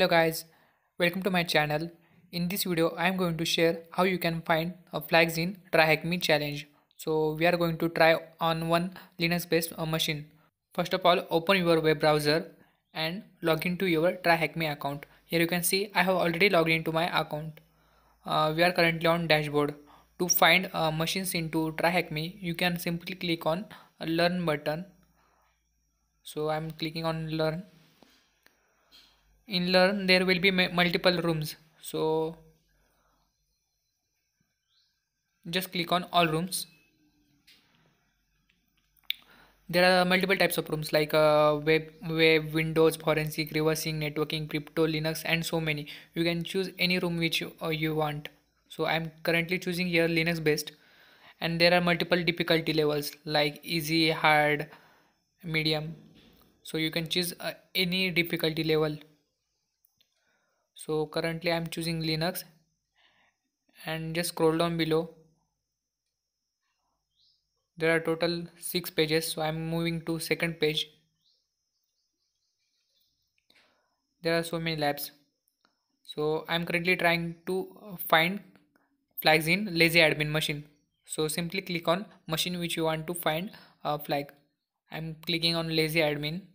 Hello guys, welcome to my channel. In this video, I am going to share how you can find a flags in TryHackMe challenge. So we are going to try on one Linux based machine. First of all, open your web browser and log into your TryHackMe account. Here you can see I have already logged into my account. We are currently on dashboard. To find machines into TryHackMe, you can simply click on learn button. So I am clicking on learn. In learn there will be multiple rooms, so just click on all rooms. There are multiple types of rooms like web, windows, forensic, reversing, networking, crypto, linux, and so many. You can choose any room which you want. So I'm currently choosing here linux based, and there are multiple difficulty levels like easy, hard, medium. So you can choose any difficulty level. So currently I'm choosing linux, and just scroll down below. There are total 6 pages, so I'm moving to second page. There are so many labs. So I'm currently trying to find flags in lazy admin machine. So simply click on machine which you want to find a flag. I'm clicking on lazy admin.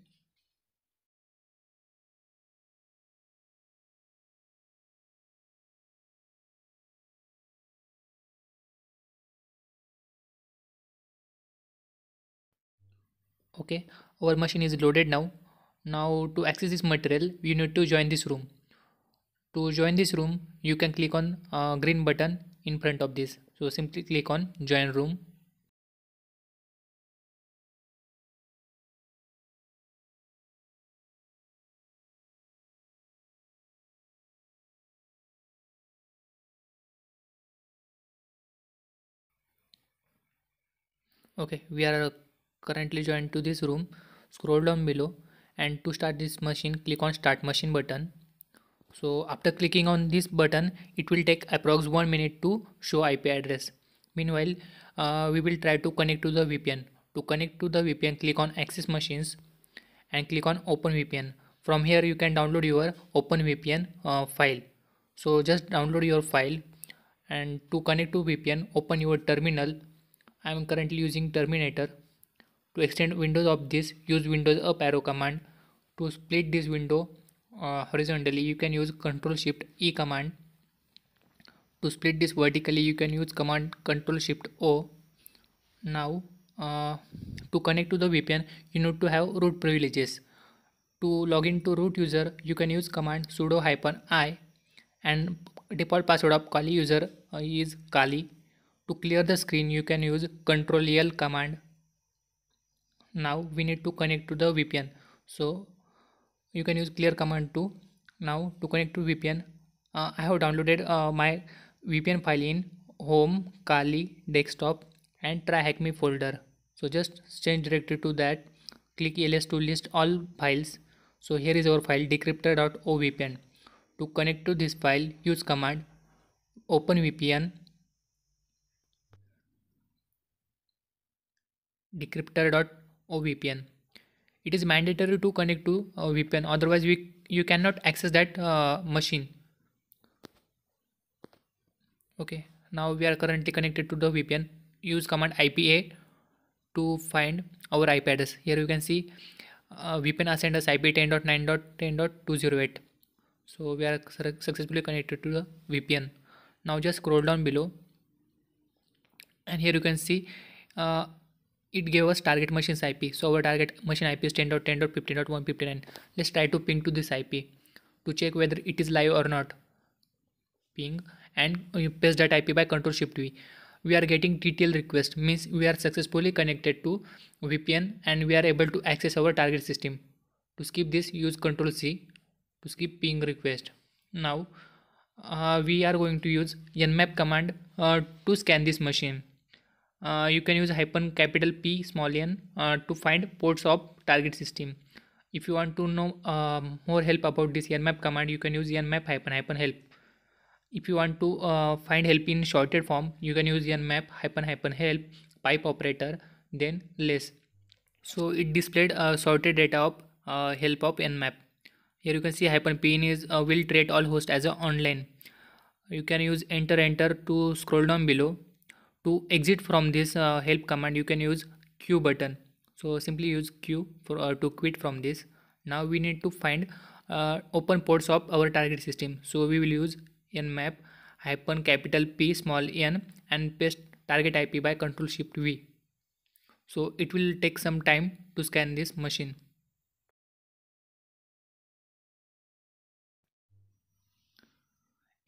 Okay, our machine is loaded now. Now to access this material, you need to join this room. To join this room, you can click on green button in front of this. So simply click on join room. Okay, we are currently joined to this room. Scroll down below, and to start this machine, click on start machine button. So after clicking on this button, it will take approx 1 minute to show IP address. Meanwhile, we will try to connect to the VPN. To connect to the VPN, click on access machines and click on open VPN. From here you can download your open VPN file. So just download your file, and to connect to VPN, open your terminal. I am currently using Terminator. To extend windows of this, use Windows up arrow command. To split this window horizontally, you can use Ctrl Shift E command. To split this vertically, you can use command Ctrl Shift O. Now, to connect to the VPN, you need to have root privileges. To log in to root user, you can use command sudo -i, and default password of Kali user is Kali. To clear the screen, you can use Ctrl L command. Now we need to connect to the VPN, so you can use clear command too. Now to connect to VPN, I have downloaded my VPN file in home, Kali, desktop, and TryHackMe folder. So just change directory to that. Click ls to list all files. So here is our file decryptor.ovpn. To connect to this file, use command open VPN decryptor.ovpn. It is mandatory to connect to VPN, otherwise you cannot access that machine. Okay, now we are currently connected to the VPN. Use command IPA to find our IP address. Here you can see VPN assigned us IP 10.9.10.208. So we are successfully connected to the VPN. Now just scroll down below, and here you can see uh, it gave us target machine's IP. So our target machine IP is 10.10.15.159. Let's try to ping to this IP to check whether it is live or not. Ping, and you paste that IP by Ctrl Shift V. We are getting TTL request, means we are successfully connected to VPN and we are able to access our target system. To skip this, use Ctrl C to skip ping request. Now we are going to use nmap command to scan this machine. You can use hyphen capital P small n to find ports of target system. If you want to know more help about this nmap command, you can use nmap hyphen help. If you want to find help in shorted form, you can use nmap help pipe operator then less. So it displayed sorted data of help of nmap. Here you can see -pin is will treat all hosts as a online. You can use enter to scroll down below. To exit from this help command, you can use Q button. So simply use Q for to quit from this. Now we need to find open ports of our target system. So we will use nmap hyphen capital P small n and paste target IP by Control Shift V. So it will take some time to scan this machine.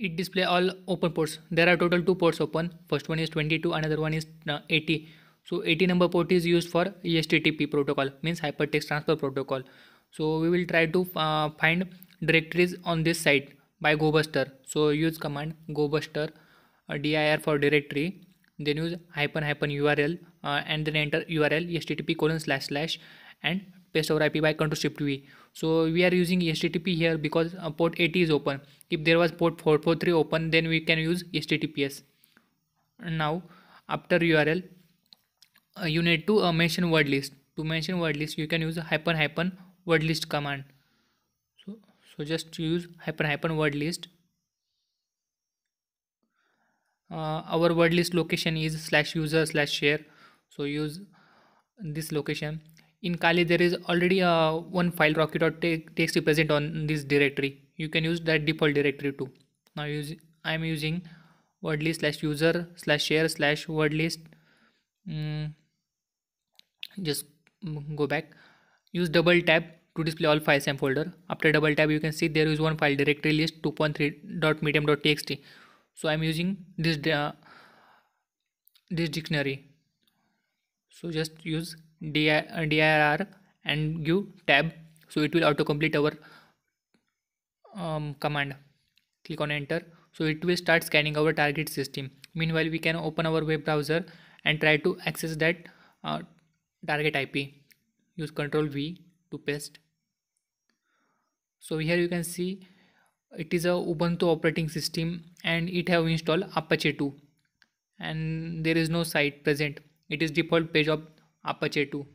It display all open ports. There are total two ports open. First one is 22, another one is 80. So 80 number port is used for HTTP protocol, means hypertext transfer protocol. So we will try to find directories on this site by GoBuster. So use command GoBuster dir for directory, then use hyphen URL and then enter URL http:// and paste our IP by Ctrl Shift V. So we are using HTTP here because port 80 is open. If there was port 443 open, then we can use HTTPS. Now after URL, you need to mention word list. To mention word list, you can use hyphen word list command. So just use hyphen word list. Our word list location is /user/share. So use this location. In Kali there is already one file rocky.txt present on this directory. You can use that default directory too. Now I am using word list /user/share/word list. Just go back. Use double tap to display all files and folder. After double tap, you can see there is one file directory list 2.3.medium.txt. So I am using this dictionary. So just use dir and give tab, so it will autocomplete our command. Click on enter. So it will start scanning our target system. Meanwhile, we can open our web browser and try to access that target IP. Use Ctrl V to paste. So here you can see it is a Ubuntu operating system and it have installed Apache 2, and there is no site present. It is default page of Apache 2.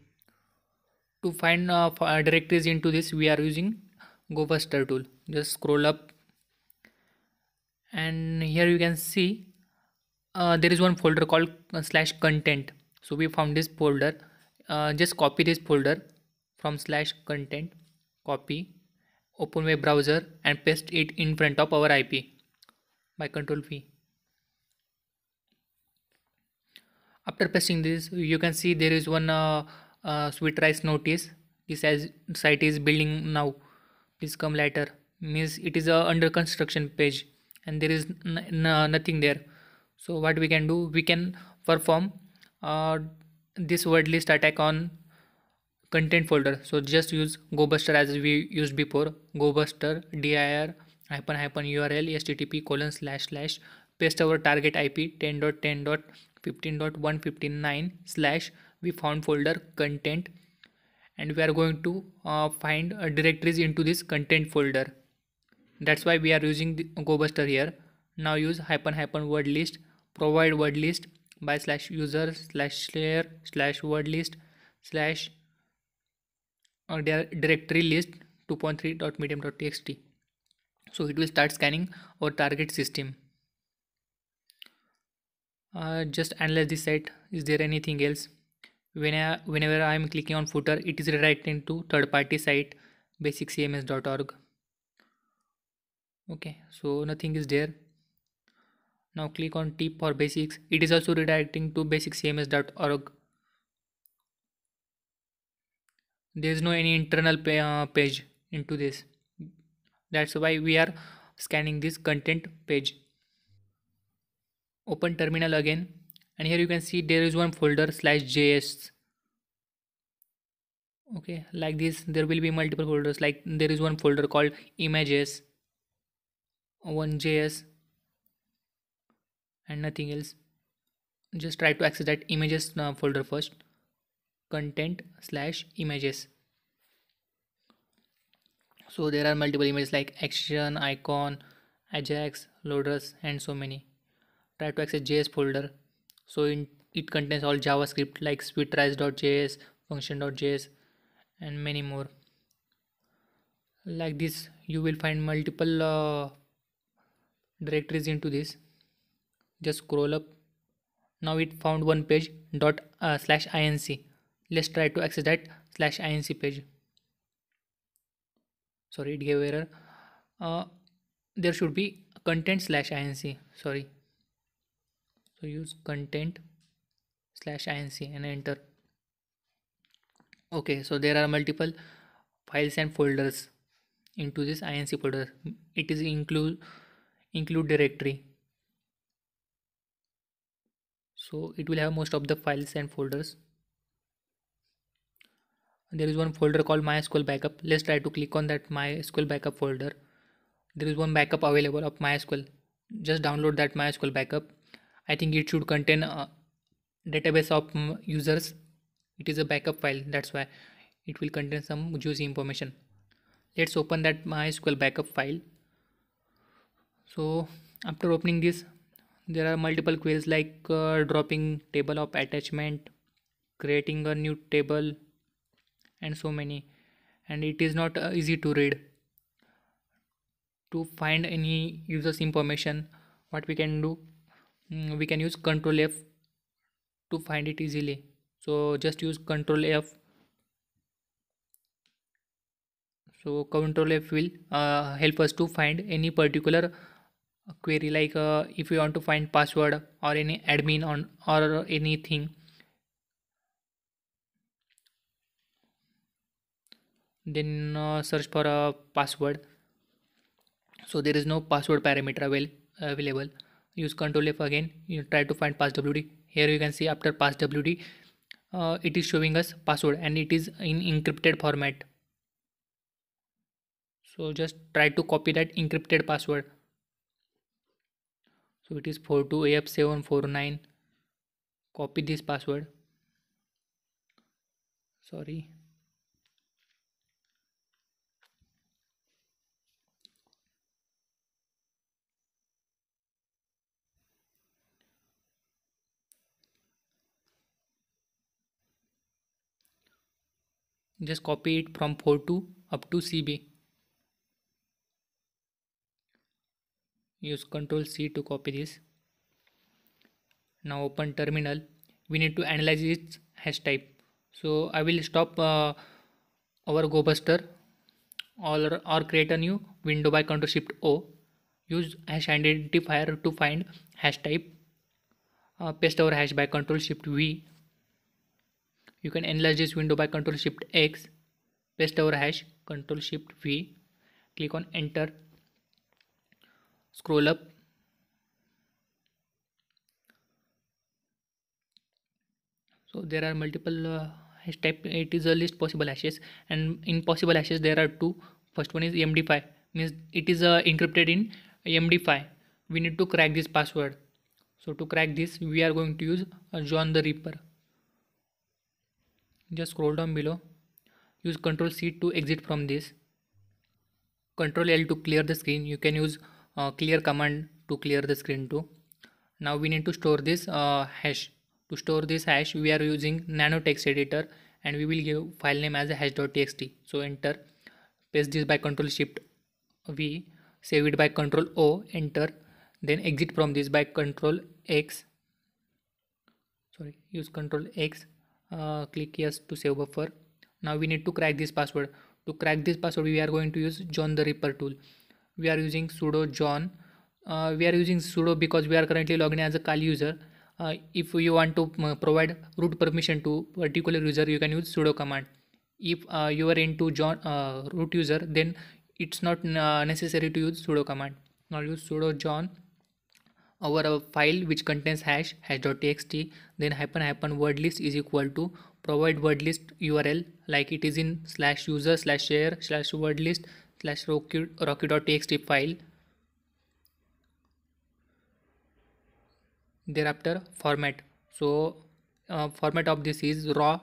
To find directories into this, we are using GoBuster tool. Just scroll up and here you can see there is one folder called /content. So we found this folder. Just copy this folder from /content, copy, open web browser and paste it in front of our IP by Ctrl V. After pasting this, you can see there is one sweet rice notice. This site is building now, please come later. Means it is a under construction page and there is nothing there. So what we can do, we can perform this word list attack on content folder. So just use GoBuster as we used before. GoBuster dir hyphen URL http:// paste our target IP 10.10.15.159/ we found folder content, and we are going to find directories into this content folder. That's why we are using the GoBuster here. Now use hyphen word list, provide word list by /user/share/word list/ directory list 2.3.medium.txt. So it will start scanning our target system. Just analyze this site. Is there anything else? Whenever I am clicking on footer, it is redirecting to third-party site basiccms.org. Okay, so nothing is there. Now click on tip for basics. It is also redirecting to basiccms.org. There is no any internal page into this. That's why we are scanning this content page. Open terminal again, and here you can see there is one folder /js. Okay, like this there will be multiple folders. Like there is one folder called images, one js, and nothing else. Just try to access that images folder first. Content/images. So there are multiple images like action, icon, ajax, loaders, and so many. Try to access js folder. So it contains all javascript like sweetrice.js, function.js, and many more. Like this you will find multiple directories into this. Just scroll up. Now it found one page dot slash inc. Let's try to access that slash inc page. Sorry, it gave error. uh, there should be content slash inc. Sorry, so use content slash inc and enter. Okay, so there are multiple files and folders into this inc folder. It is include directory, so it will have most of the files and folders. There is one folder called mysql backup. Let's try to click on that mysql backup folder. There is one backup available of mysql. Just download that mysql backup. I think it should contain a database of users. It is a backup file, that's why it will contain some juicy information. Let's open that mysql backup file. So after opening this, there are multiple queries like dropping table of attachment, creating a new table, and so many. And it is not easy to read. To find any users information, what we can do, we can use control F to find it easily. So just use control F. So control F will help us to find any particular query, like if you want to find password or any admin on or anything, then search for a password. So there is no password parameter available. Use control F again. You try to find passwd. Here you can see after passwd, it is showing us password and it is in encrypted format. So just try to copy that encrypted password. So it is 42af749. Copy this password. Sorry. Just copy it from 42 up to CB. Use Ctrl C to copy this. Now open terminal. We need to analyze its hash type. So I will stop our GoBuster or create a new window by Ctrl Shift O. Use hash identifier to find hash type. Paste our hash by Ctrl Shift V. You can enlarge this window by Ctrl Shift X. Paste our hash, Ctrl Shift V. Click on enter. Scroll up. So there are multiple hash type. It is a list possible hashes, and in possible hashes there are two. First one is MD5, means it is encrypted in MD5. We need to crack this password. So to crack this, we are going to use John the Ripper. Just scroll down below. Use Ctrl C to exit from this. Ctrl L to clear the screen. You can use clear command to clear the screen too. Now we need to store this hash. To store this hash, we are using nano text editor and we will give file name as a hash.txt. So enter. Paste this by Ctrl Shift V. Save it by Ctrl O. Enter. Then exit from this by Ctrl X. Sorry, use Ctrl X. Click yes to save buffer. Now we need to crack this password. To crack this password, we are going to use John the Ripper tool. We are using sudo John. We are using sudo because we are currently logged in as a Kali user. If you want to provide root permission to particular user, you can use sudo command. If you are into John root user, then it's not necessary to use sudo command. Now use sudo John. Our file which contains hash.txt, then hyphen word list is equal to provide word list URL, like it is in slash user slash share slash word list slash rocky.txt file. Thereafter format. So format of this is raw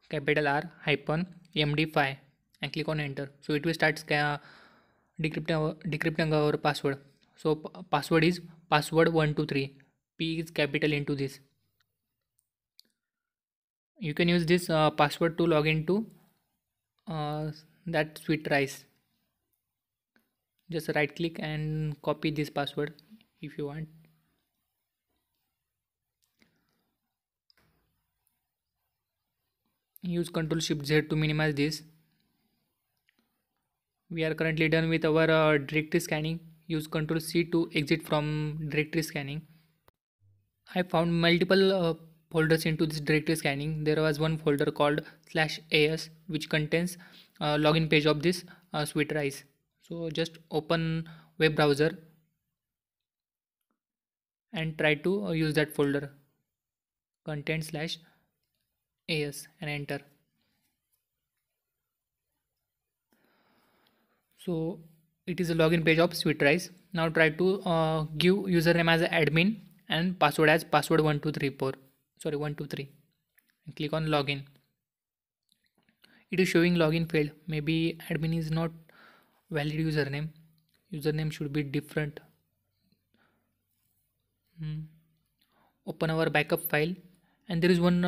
capital R hyphen MD5 and click on enter. So it will start decrypting our password. So password is password 123. P is capital into this. You can use this password to log into that sweet rice. Just right click and copy this password if you want. Use Ctrl Shift Z to minimize this. We are currently done with our directory scanning. Use Ctrl C to exit from directory scanning. I found multiple folders into this directory scanning. There was one folder called /as which contains login page of this sweet rice. So just open web browser and try to use that folder content/as and enter. So it is a login page of sweet rice. Now try to give username as admin and password as password 1234, sorry 123, and click on login. It is showing login failed. Maybe admin is not valid username should be different. Open our backup file, and there is one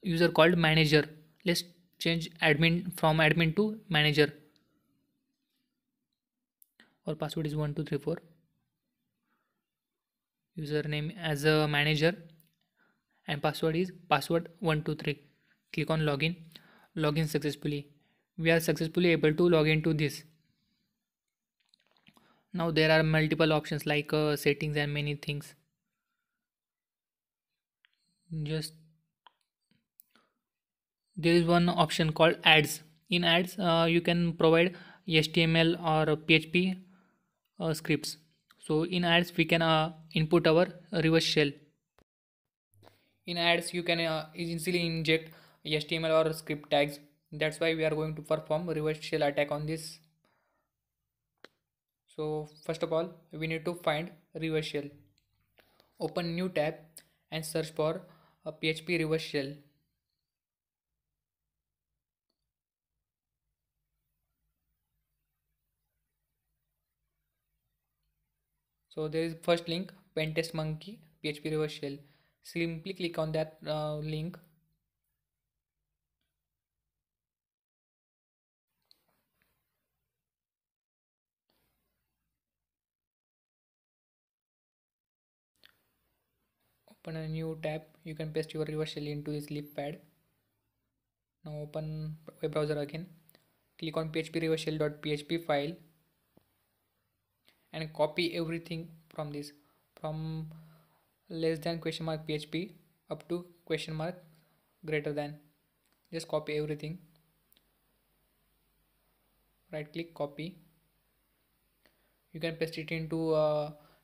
user called manager. Let's change admin from admin to manager. Our password is 1234, username as a manager, and password is password 123. Click on login successfully. We are successfully able to log into this. Now there are multiple options like settings and many things. Just there is one option called ads. In ads you can provide HTML or PHP scripts. So in ads we can input our reverse shell. In ads you can easily inject HTML or script tags. That's why we are going to perform reverse shell attack on this. So first of all we need to find reverse shell. Open new tab and search for a PHP reverse shell. So there is first link, Pentest Monkey PHP reverse shell. Simply click on that link. Open a new tab. You can paste your reverse shell into this leaf pad. Now open web browser again. Click on php reverse shell.php file and copy everything from this, from less than question mark php up to question mark greater than. Just copy everything. Right click, copy. You can paste it into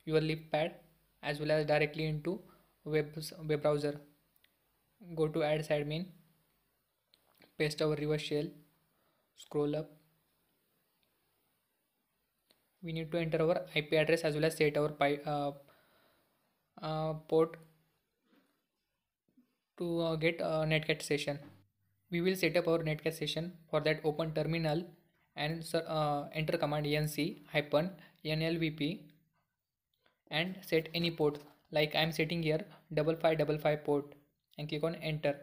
your leaf pad as well as directly into web browser. Go to ads admin, paste our reverse shell, scroll up. We need to enter our IP address as well as set our port to get a netcat session. We will set up our netcat session. For that, open terminal and enter command nc hyphen nlvp and set any port. Like I am setting here 5555 port and click on enter.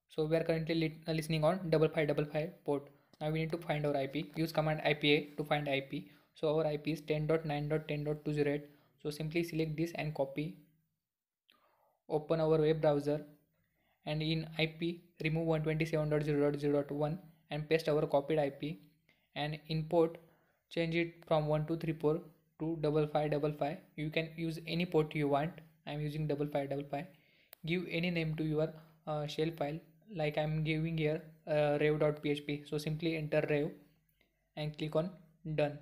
So we are currently listening on 5555 port. Now we need to find our IP. Use command IPA to find IP. So our IP is 10.9.10.208. So simply select this and copy. Open our web browser and in IP remove 127.0.0.1 and paste our copied IP, and in port change it from 1234 to 5555. You can use any port you want. I am using 5555. Give any name to your shell file, like I am giving here rev.php. So simply enter rev and click on done.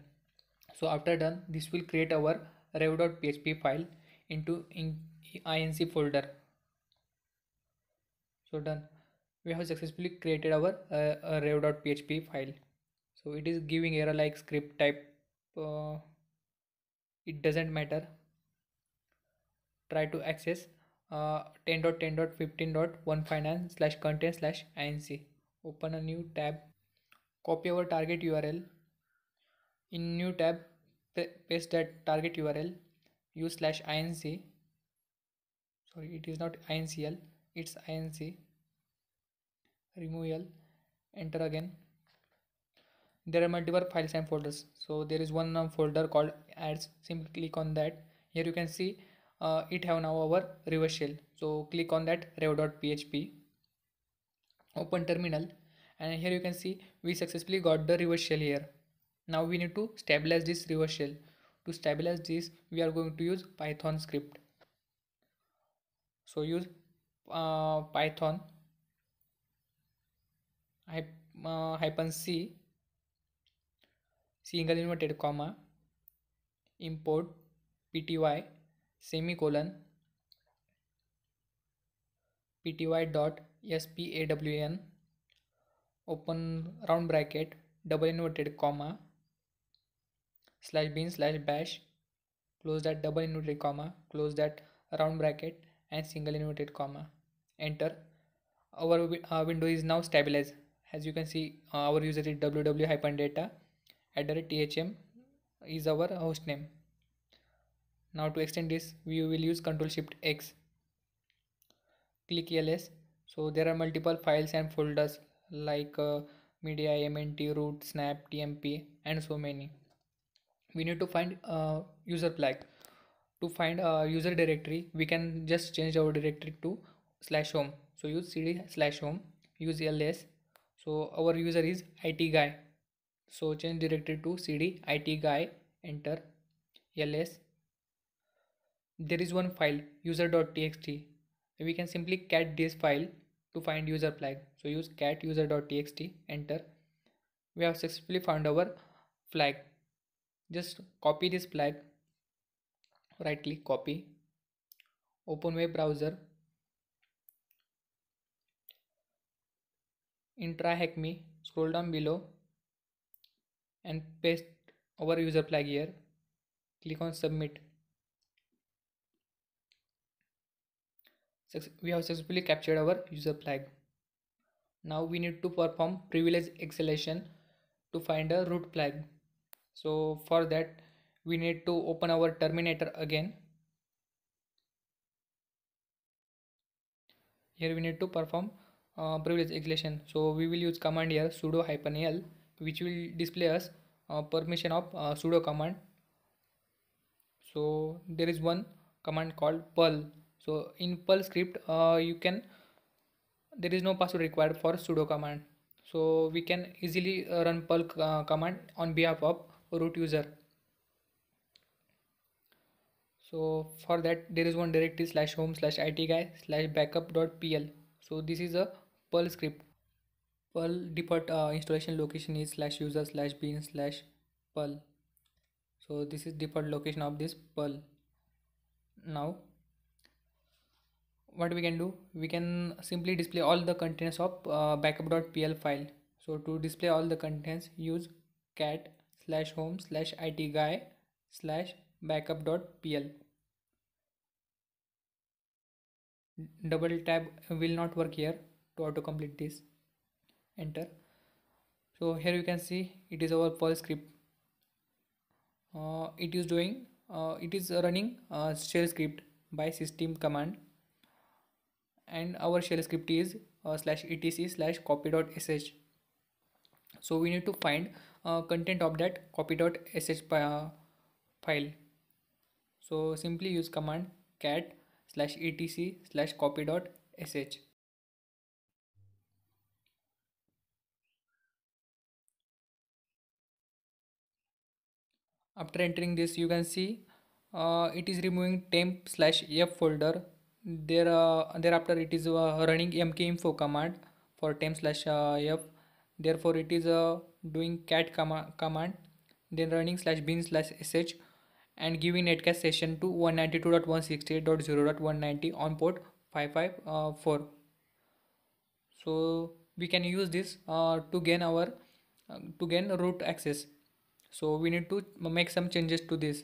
So after done, this will create our rev.php file into inc folder. So done. We have successfully created our rev.php file. So it is giving error like script type. It doesn't matter. Try to access 10.10.15.159/content/inc. Open a new tab. Copy our target URL. In new tab, paste that target URL. Use /inc. Sorry, it is not incl. It's inc. Remove l. Enter again. there are multiple files and folders. So there is one folder called ads. Simply click on that. Here you can see it have now our reverse shell. So click on that rev.php, open terminal, and here you can see we successfully got the reverse shell here. Now we need to stabilize this reverse shell. To stabilize this, we are going to use Python script. So use Python hyphen c single inverted comma import pty semicolon pty dot spawn open round bracket double inverted comma slash bin slash bash, close that double inverted comma, close that round bracket and single inverted comma, enter. Our window is now stabilized. As you can see, our user is www-data @thm is our host name. Now to extend this, we will use Ctrl Shift X. Click ls. So there are multiple files and folders like media, mnt, root, snap, tmp, and so many. We need to find user flag. To find a user directory, we can just change our directory to /home. So use cd /home, use ls. So our user is it guy. So change directory to cd it guy, enter ls. There is one file user.txt. We can simply cat this file to find user flag. So use cat user.txt, enter. We have successfully found our flag. Just copy this flag, right click, copy, open web browser, in TryHackMe, scroll down below and paste our user flag here. Click on submit. We have successfully captured our user flag. Now we need to perform privilege escalation to find a root flag. So for that, we need to open our terminator again. Here we need to perform privilege escalation. So we will use command here sudo -l, which will display us permission of sudo command. So there is one command called perl. So in perl script, there is no password required for sudo command. So we can easily run perl command on behalf of root user. So for that, there is one directory /home/it-guy/backup.pl. So this is a perl script. Perl default installation location is /user/bin/perl. So this is default location of this perl. Now what we can do, we can simply display all the contents of backup.pl file. So to display all the contents, use cat /home/it-guy/backup.pl. Double tab will not work here. To auto complete this, enter. So here you can see it is our perl script. It is running shell script by system command, and our shell script is /etc/copy.sh. So we need to find content of that copy.sh file. So simply use command cat /etc/copy.sh. After entering this, you can see it is removing temp/f folder. Thereafter it is running mkinfo command for temp/f. Therefore it is doing cat command, then running /bin/sh and giving netcache session to 192.168.0.190 on port 554. So we can use this to gain root access. So we need to make some changes to this.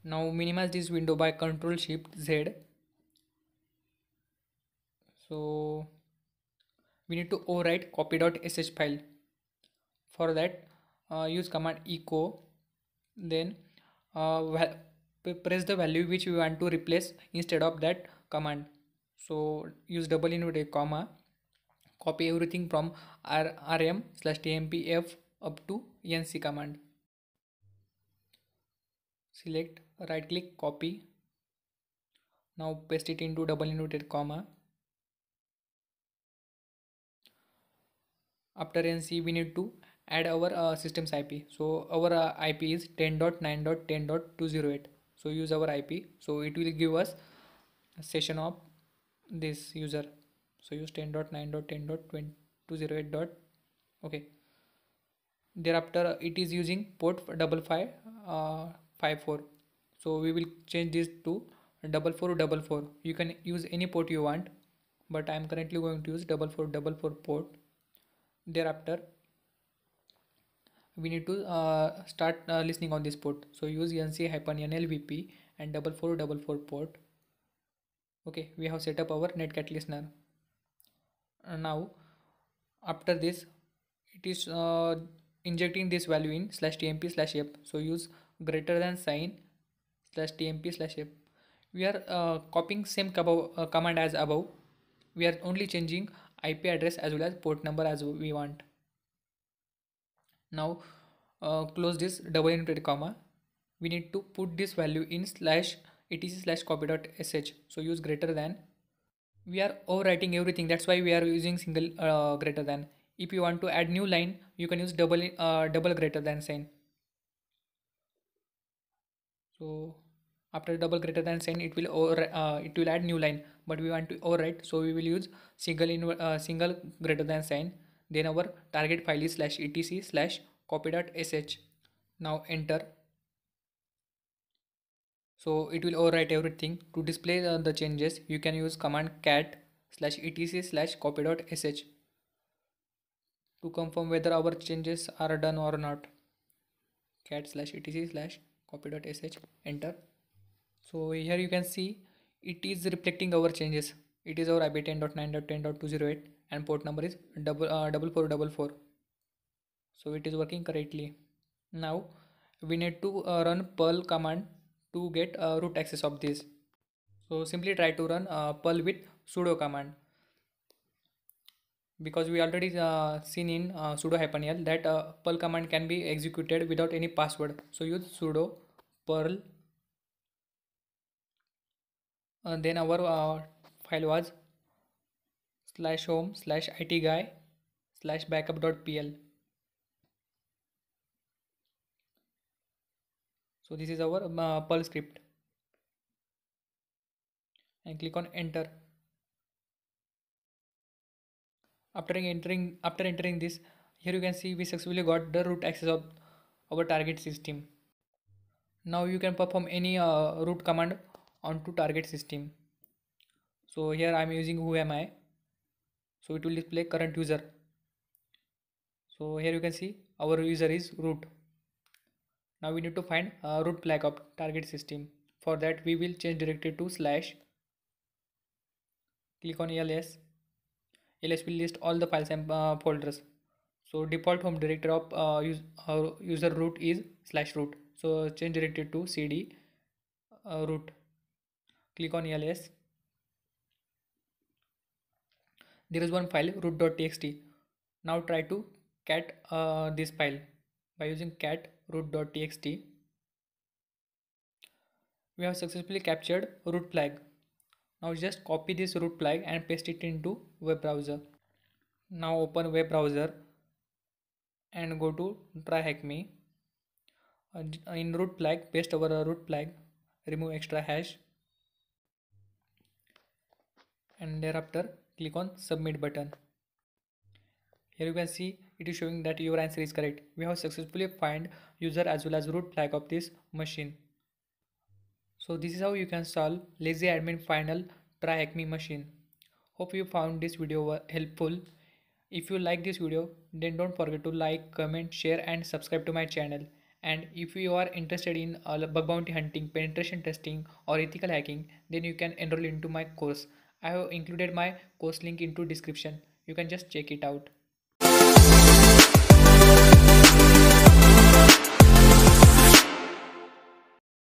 Now minimize this window by Ctrl Shift Z. So we need to overwrite copy.sh file. For that, use command echo, then press the value which we want to replace instead of that command. So use double inverted comma, copy everything from rm/tmpf up to enc command. Select, right click, copy. Now paste it into double inverted comma. After NC we need to add our system's IP. So our IP is 10.9.10.208. So use our IP. So it will give us a session of this user. So use 10.9.10.208. Okay. Thereafter it is using port 5554. So we will change this to 4444. You can use any port you want, but I am currently going to use 4444 port. Thereafter we need to start listening on this port. So use nc-nlvp and 4444 port. Okay, we have set up our netcat listener. Now after this it is injecting this value in /tmp/f. So use greater than sign /tmp/f. We are copying same command as above. We are only changing IP address as well as port number as we want. Now close this double inverted comma. We need to put this value in /etc/copy.sh. So use greater than. We are overwriting everything, that's why we are using single greater than. If you want to add new line, you can use double greater than sign. So after double greater than sign it will add new line, but we want to overwrite, so we will use single greater than sign. Then our target file is /etc/copy.sh. Now enter. So it will overwrite everything. To display the changes, you can use command cat /etc/copy.sh to confirm whether our changes are done or not. Cat /etc/copy.sh, enter. So here you can see it is reflecting our changes. It is our IP 10.9.10.208 and port number is 4444. So it is working correctly. Now we need to run perl command to get root access of this. So simply try to run perl with sudo command, because we already seen in sudo -l that perl command can be executed without any password. So use sudo perl. Then our file was /home/itguy/backup.pl. So this is our perl script, and click on enter. After entering this, here you can see we successfully got the root access of our target system. Now you can perform any root command onto target system. So here I am using who am I. So it will display current user. So here you can see our user is root. Now we need to find root flag of target system. For that we will change directory to / click on ls. ls will list all the files and folders. So default home directory of user root is /root. So change directory to cd root. Click on ls. There is one file root.txt. Now try to cat this file by using cat root.txt. We have successfully captured root flag. Now just copy this root flag and paste it into web browser. Now open web browser and go to try hack me. In root flag paste our root flag, remove extra hash, and thereafter click on submit button. Here you can see it is showing that your answer is correct. We have successfully find user as well as root flag of this machine. So this is how you can solve lazy admin final try hack me machine. Hope you found this video helpful. If you like this video, then don't forget to like, comment, share and subscribe to my channel. And if you are interested in bug bounty hunting, penetration testing or ethical hacking, then you can enroll into my course. I have included my course link into description. You can just check it out.